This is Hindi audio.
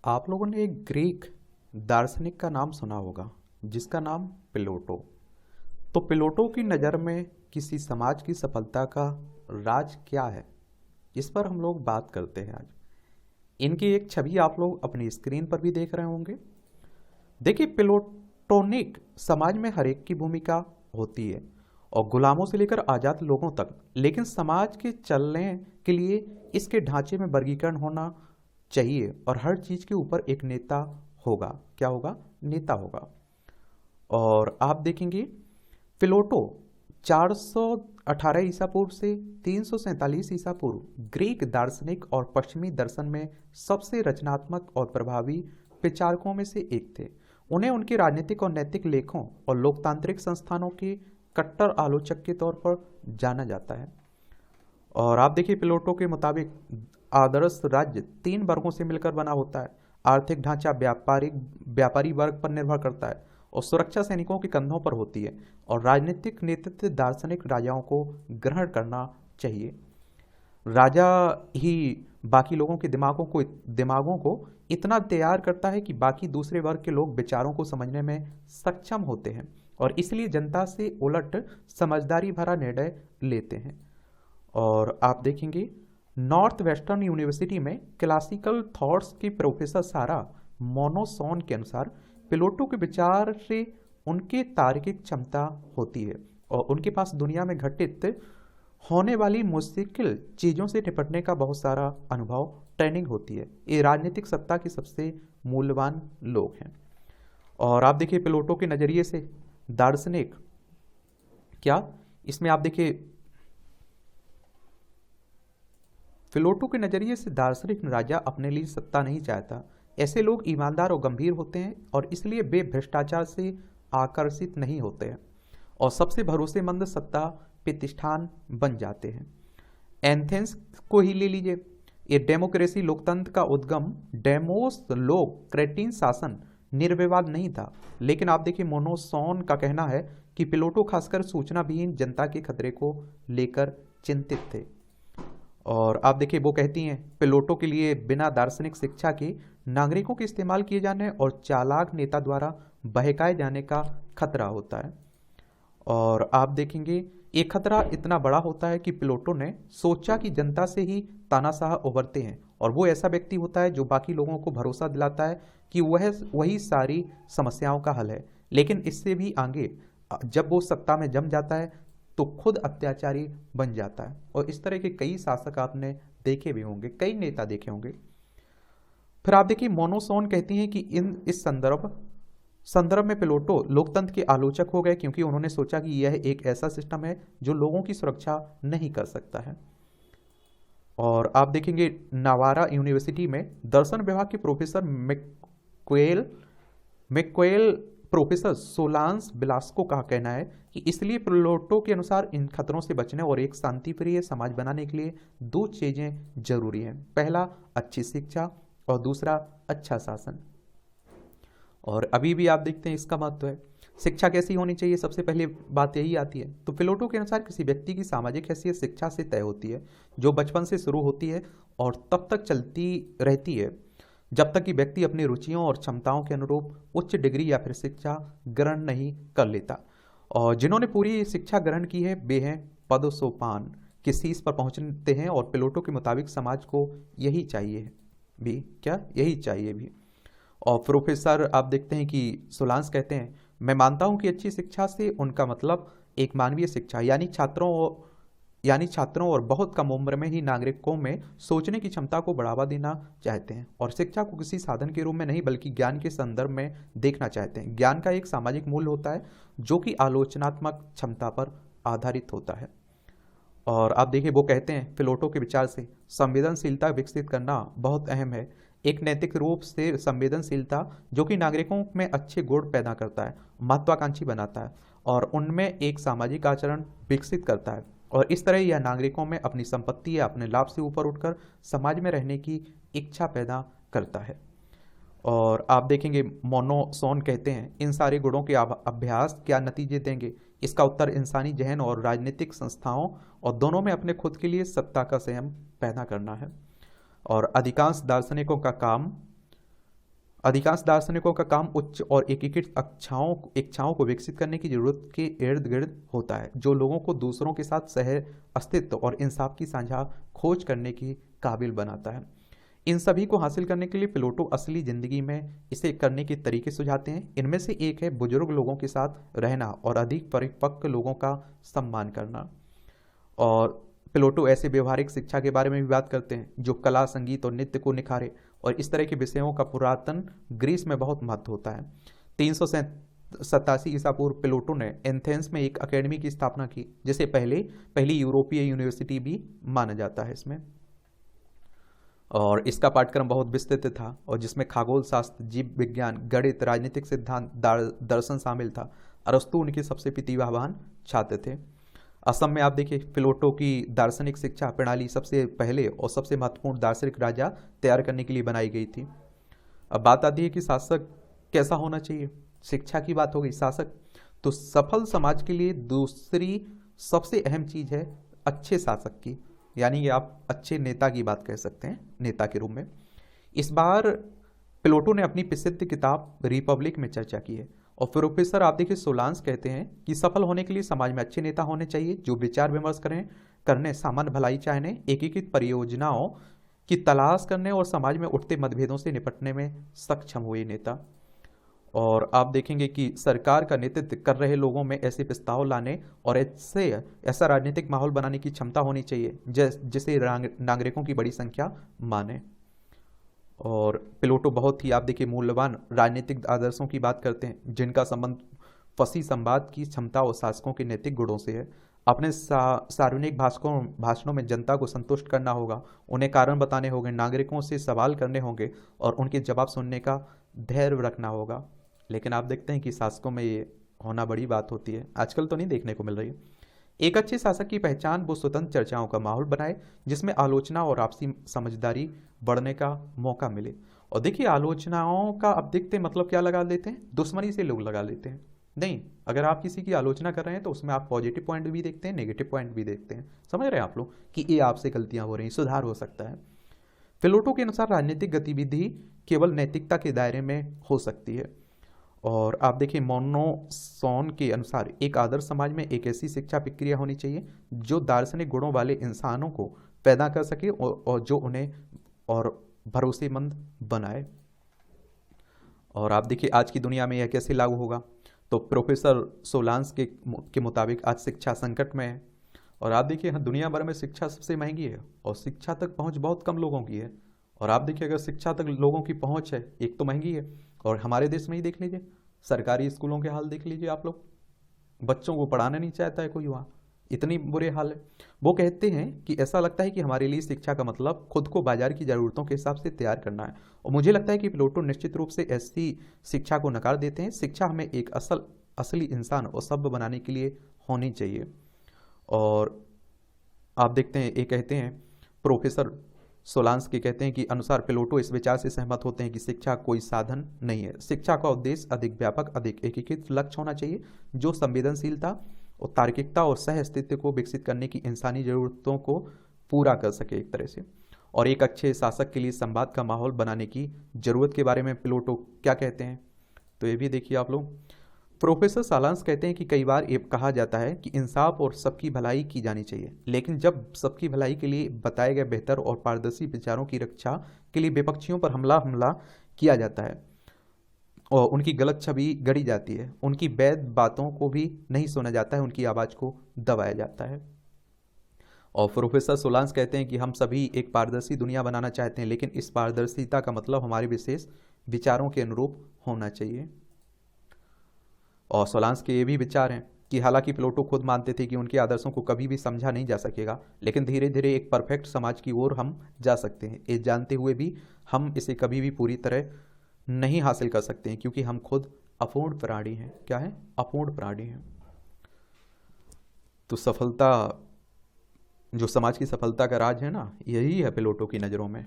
आप लोगों ने एक ग्रीक दार्शनिक का नाम सुना होगा जिसका नाम प्लेटो। तो प्लेटो की नज़र में किसी समाज की सफलता का राज क्या है, इस पर हम लोग बात करते हैं आज। इनकी एक छवि आप लोग अपनी स्क्रीन पर भी देख रहे होंगे। देखिए, प्लेटोनिक समाज में हर एक की भूमिका होती है और गुलामों से लेकर आज़ाद लोगों तक, लेकिन समाज के चलने के लिए इसके ढांचे में वर्गीकरण होना चाहिए और हर चीज़ के ऊपर एक नेता होगा। क्या होगा? नेता होगा। और आप देखेंगे प्लेटो 418 ईसा पूर्व से 347 ईसा पूर्व ग्रीक दार्शनिक और पश्चिमी दर्शन में सबसे रचनात्मक और प्रभावी विचारकों में से एक थे। उन्हें उनके राजनीतिक और नैतिक लेखों और लोकतांत्रिक संस्थानों के कट्टर आलोचक के तौर पर जाना जाता है। और आप देखिए, प्लेटो के मुताबिक आदर्श राज्य 3 वर्गों से मिलकर बना होता है। आर्थिक ढांचा व्यापारी वर्ग पर निर्भर करता है और सुरक्षा सैनिकों के कंधों पर होती है, और राजनीतिक नेतृत्व दार्शनिक राजाओं को ग्रहण करना चाहिए। राजा ही बाकी लोगों के दिमागों को इतना तैयार करता है कि बाकी दूसरे वर्ग के लोग विचारों को समझने में सक्षम होते हैं और इसलिए जनता से उलट समझदारी भरा निर्णय लेते हैं। और आप देखेंगे, नॉर्थ वेस्टर्न यूनिवर्सिटी में क्लासिकल थॉट्स की प्रोफेसर सारा मोनोसोन के अनुसार प्लेटो के विचार से उनके तार्किक क्षमता होती है और उनके पास दुनिया में घटित होने वाली मुश्किल चीज़ों से निपटने का बहुत सारा अनुभव, ट्रेनिंग होती है। ये राजनीतिक सत्ता के सबसे मूल्यवान लोग हैं। और आप देखिए, प्लेटो के नज़रिए से दार्शनिक क्या, इसमें आप देखिए प्लेटो के नज़रिए से दार्शनिक राजा अपने लिए सत्ता नहीं चाहता। ऐसे लोग ईमानदार और गंभीर होते हैं और इसलिए वे भ्रष्टाचार से आकर्षित नहीं होते हैं और सबसे भरोसेमंद सत्ता प्रतिष्ठान बन जाते हैं। एथेंस को ही ले लीजिए, ये डेमोक्रेसी लोकतंत्र का उद्गम डेमोस लोग क्रेटिन शासन निर्विवाद नहीं था। लेकिन आप देखिए, मोनोसोन का कहना है कि प्लेटो खासकर सूचना विहीन जनता के खतरे को लेकर चिंतित थे। और आप देखिए, वो कहती हैं प्लेटो के लिए बिना दार्शनिक शिक्षा के नागरिकों के इस्तेमाल किए जाने और चालाक नेता द्वारा बहकाए जाने का खतरा होता है। और आप देखेंगे, ये खतरा इतना बड़ा होता है कि प्लेटो ने सोचा कि जनता से ही तानाशाह उभरते हैं और वो ऐसा व्यक्ति होता है जो बाकी लोगों को भरोसा दिलाता है कि वही सारी समस्याओं का हल है। लेकिन इससे भी आगे जब वो सत्ता में जम जाता है तो खुद अत्याचारी बन जाता है। और इस तरह के कई शासक आपने देखे भी होंगे, कई नेता देखे होंगे। फिर आप देखिए, मोनोसोन कहती हैं कि इस संदर्भ में प्लेटो लोकतंत्र के आलोचक हो गए क्योंकि उन्होंने सोचा कि यह एक ऐसा सिस्टम है जो लोगों की सुरक्षा नहीं कर सकता है। और आप देखेंगे, नावारा यूनिवर्सिटी में दर्शन विभाग के प्रोफेसर मैक्वेल प्रोफेसर सोलांस बिलास्को का कहना है कि इसलिए प्लेटो के अनुसार इन खतरों से बचने और एक शांतिप्रिय समाज बनाने के लिए 2 चीज़ें जरूरी हैं। पहला, अच्छी शिक्षा और दूसरा, अच्छा शासन। और अभी भी आप देखते हैं इसका महत्व है। शिक्षा कैसी होनी चाहिए, सबसे पहले बात यही आती है। तो प्लेटो के अनुसार किसी व्यक्ति की सामाजिक हैसियत शिक्षा से तय होती है, जो बचपन से शुरू होती है और तब तक चलती रहती है जब तक कि व्यक्ति अपनी रुचियों और क्षमताओं के अनुरूप उच्च डिग्री या फिर शिक्षा ग्रहण नहीं कर लेता। और जिन्होंने पूरी शिक्षा ग्रहण की है वे हैं पद सोपान के शीर्ष पर पहुंचते हैं। और प्लेटो के मुताबिक समाज को यही चाहिए भी। क्या? यही चाहिए भी। और प्रोफेसर आप देखते हैं कि सोलांस कहते हैं, मैं मानता हूं कि अच्छी शिक्षा से उनका मतलब एक मानवीय शिक्षा यानी छात्रों और बहुत कम उम्र में ही नागरिकों में सोचने की क्षमता को बढ़ावा देना चाहते हैं और शिक्षा को किसी साधन के रूप में नहीं बल्कि ज्ञान के संदर्भ में देखना चाहते हैं। ज्ञान का एक सामाजिक मूल्य होता है जो कि आलोचनात्मक क्षमता पर आधारित होता है। और आप देखिए, वो कहते हैं प्लेटो के विचार से संवेदनशीलता विकसित करना बहुत अहम है। एक नैतिक रूप से संवेदनशीलता जो कि नागरिकों में अच्छे गुण पैदा करता है, महत्वाकांक्षी बनाता है और उनमें एक सामाजिक आचरण विकसित करता है। और इस तरह यह नागरिकों में अपनी संपत्ति या अपने लाभ से ऊपर उठकर समाज में रहने की इच्छा पैदा करता है। और आप देखेंगे, मोनोसोन कहते हैं, इन सारे गुणों के अभ्यास क्या नतीजे देंगे? इसका उत्तर इंसानी जहन और राजनीतिक संस्थाओं और दोनों में अपने खुद के लिए सत्ता का संयम पैदा करना है। और अधिकांश दार्शनिकों का काम अधिकांश दार्शनिकों का काम उच्च और एकीकृत इच्छाओं को विकसित करने की जरूरत के इर्द गिर्द होता है, जो लोगों को दूसरों के साथ सह अस्तित्व और इंसाफ की साझा खोज करने की काबिल बनाता है। इन सभी को हासिल करने के लिए प्लेटो असली जिंदगी में इसे करने के तरीके सुझाते हैं। इनमें से एक है बुजुर्ग लोगों के साथ रहना और अधिक परिपक्व लोगों का सम्मान करना। और प्लेटो ऐसे व्यवहारिक शिक्षा के बारे में भी बात करते हैं जो कला, संगीत और नृत्य को निखारे, और इस तरह के विषयों का पुरातन ग्रीस में बहुत महत्व होता है। 387 ईसा पूर्व प्लेटो ने एथेंस में एक अकेडमी की स्थापना की, जिसे पहली यूरोपीय यूनिवर्सिटी भी माना जाता है इसमें। और इसका पाठ्यक्रम बहुत विस्तृत था और जिसमें खगोल शास्त्र, जीव विज्ञान, गणित, राजनीतिक सिद्धांत, दर्शन शामिल था। अरस्तु उनके सबसे प्रतिभावान छात्र थे। असम में आप देखिए प्लेटो की दार्शनिक शिक्षा प्रणाली सबसे पहले और सबसे महत्वपूर्ण दार्शनिक राजा तैयार करने के लिए बनाई गई थी। अब बात आती है कि शासक कैसा होना चाहिए। शिक्षा की बात हो गई, शासक। तो सफल समाज के लिए दूसरी सबसे अहम चीज है अच्छे शासक की, यानी कि आप अच्छे नेता की बात कह सकते हैं, नेता के रूप में। इस बार प्लेटो ने अपनी प्रसिद्ध किताब रिपब्लिक में चर्चा की है। और प्रोफेसर आप देखिए सोलांस कहते हैं कि सफल होने के लिए समाज में अच्छे नेता होने चाहिए जो विचार विमर्श करने, सामान्य भलाई चाहने, एकीकृत परियोजनाओं की तलाश करने और समाज में उठते मतभेदों से निपटने में सक्षम हुए नेता। और आप देखेंगे कि सरकार का नेतृत्व कर रहे लोगों में ऐसे प्रस्ताव लाने और ऐसा राजनीतिक माहौल बनाने की क्षमता होनी चाहिए जिसे नागरिकों की बड़ी संख्या माने। और प्लेटो बहुत ही आप देखिए मूल्यवान राजनीतिक आदर्शों की बात करते हैं जिनका संबंध फसी संवाद की क्षमता और शासकों के नैतिक गुणों से है। अपने सार्वजनिक भाषणों में जनता को संतुष्ट करना होगा, उन्हें कारण बताने होंगे, नागरिकों से सवाल करने होंगे और उनके जवाब सुनने का धैर्य रखना होगा। लेकिन आप देखते हैं कि शासकों में ये होना बड़ी बात होती है, आजकल तो नहीं देखने को मिल रही है। एक अच्छे शासक की पहचान वो स्वतंत्र चर्चाओं का माहौल बनाए जिसमें आलोचना और आपसी समझदारी बढ़ने का मौका मिले। और देखिए आलोचनाओं का अब देखते मतलब क्या लगा लेते हैं, दुश्मनी से लोग लगा लेते हैं। नहीं, अगर आप किसी की आलोचना कर रहे हैं तो उसमें आप पॉजिटिव पॉइंट भी देखते हैं, नेगेटिव पॉइंट भी देखते हैं। समझ रहे हैं आप लोग कि ये आपसे गलतियां हो रही हैं, सुधार हो सकता है। प्लेटो के अनुसार राजनीतिक गतिविधि केवल नैतिकता के दायरे में हो सकती है। और आप देखिए मोनोसॉन के अनुसार एक आदर्श समाज में एक ऐसी शिक्षा प्रक्रिया होनी चाहिए जो दार्शनिक गुणों वाले इंसानों को पैदा कर सके और जो उन्हें और भरोसेमंद बनाए। और आप देखिए आज की दुनिया में यह कैसे लागू होगा। तो प्रोफेसर सोलांस के मुताबिक आज शिक्षा संकट में है। और आप देखिए दुनिया भर में शिक्षा सबसे महंगी है और शिक्षा तक पहुंच बहुत कम लोगों की है। और आप देखिए अगर शिक्षा तक लोगों की पहुंच है, एक तो महंगी है, और हमारे देश में ही देख लीजिए, सरकारी स्कूलों के हाल देख लीजिए आप लोग, बच्चों को पढ़ाना नहीं चाहता है कोई वहाँ, इतनी बुरे हाल है। वो कहते हैं कि ऐसा लगता है कि हमारे लिए शिक्षा का मतलब खुद को बाजार की ज़रूरतों के हिसाब से तैयार करना है। और मुझे लगता है कि प्लेटो निश्चित रूप से ऐसी शिक्षा को नकार देते हैं। शिक्षा हमें एक असली इंसान और सभ्य बनाने के लिए होनी चाहिए। और आप देखते हैं ये कहते हैं प्रोफेसर सोलांस के कहते हैं कि अनुसार प्लेटो इस विचार से सहमत होते हैं कि शिक्षा कोई साधन नहीं है। शिक्षा का उद्देश्य अधिक व्यापक, अधिक एकीकृत लक्ष्य होना चाहिए जो संवेदनशीलता और तार्किकता और सह अस्तित्व को विकसित करने की इंसानी जरूरतों को पूरा कर सके एक तरह से। और एक अच्छे शासक के लिए संवाद का माहौल बनाने की जरूरत के बारे में प्लेटो क्या कहते हैं, तो ये भी देखिए आप लोग। प्रोफेसर सालांस कहते हैं कि कई बार ये कहा जाता है कि इंसाफ और सबकी भलाई की जानी चाहिए, लेकिन जब सबकी भलाई के लिए बताए गए बेहतर और पारदर्शी विचारों की रक्षा के लिए विपक्षियों पर हमला किया जाता है और उनकी गलत छवि गढ़ी जाती है, उनकी वैध बातों को भी नहीं सुना जाता है, उनकी आवाज़ को दबाया जाता है। और प्रोफेसर सोलांस कहते हैं कि हम सभी एक पारदर्शी दुनिया बनाना चाहते हैं, लेकिन इस पारदर्शिता का मतलब हमारे विशेष विचारों के अनुरूप होना चाहिए। और सोलांस के ये भी विचार हैं कि हालांकि प्लेटो खुद मानते थे कि उनके आदर्शों को कभी भी समझा नहीं जा सकेगा, लेकिन धीरे धीरे एक परफेक्ट समाज की ओर हम जा सकते हैं। ये जानते हुए भी हम इसे कभी भी पूरी तरह नहीं हासिल कर सकते हैं क्योंकि हम खुद अपूर्ण प्राणी हैं। क्या है? अपूर्ण प्राणी हैं। तो सफलता, जो समाज की सफलता का राज है ना, यही है प्लेटो की नज़रों में।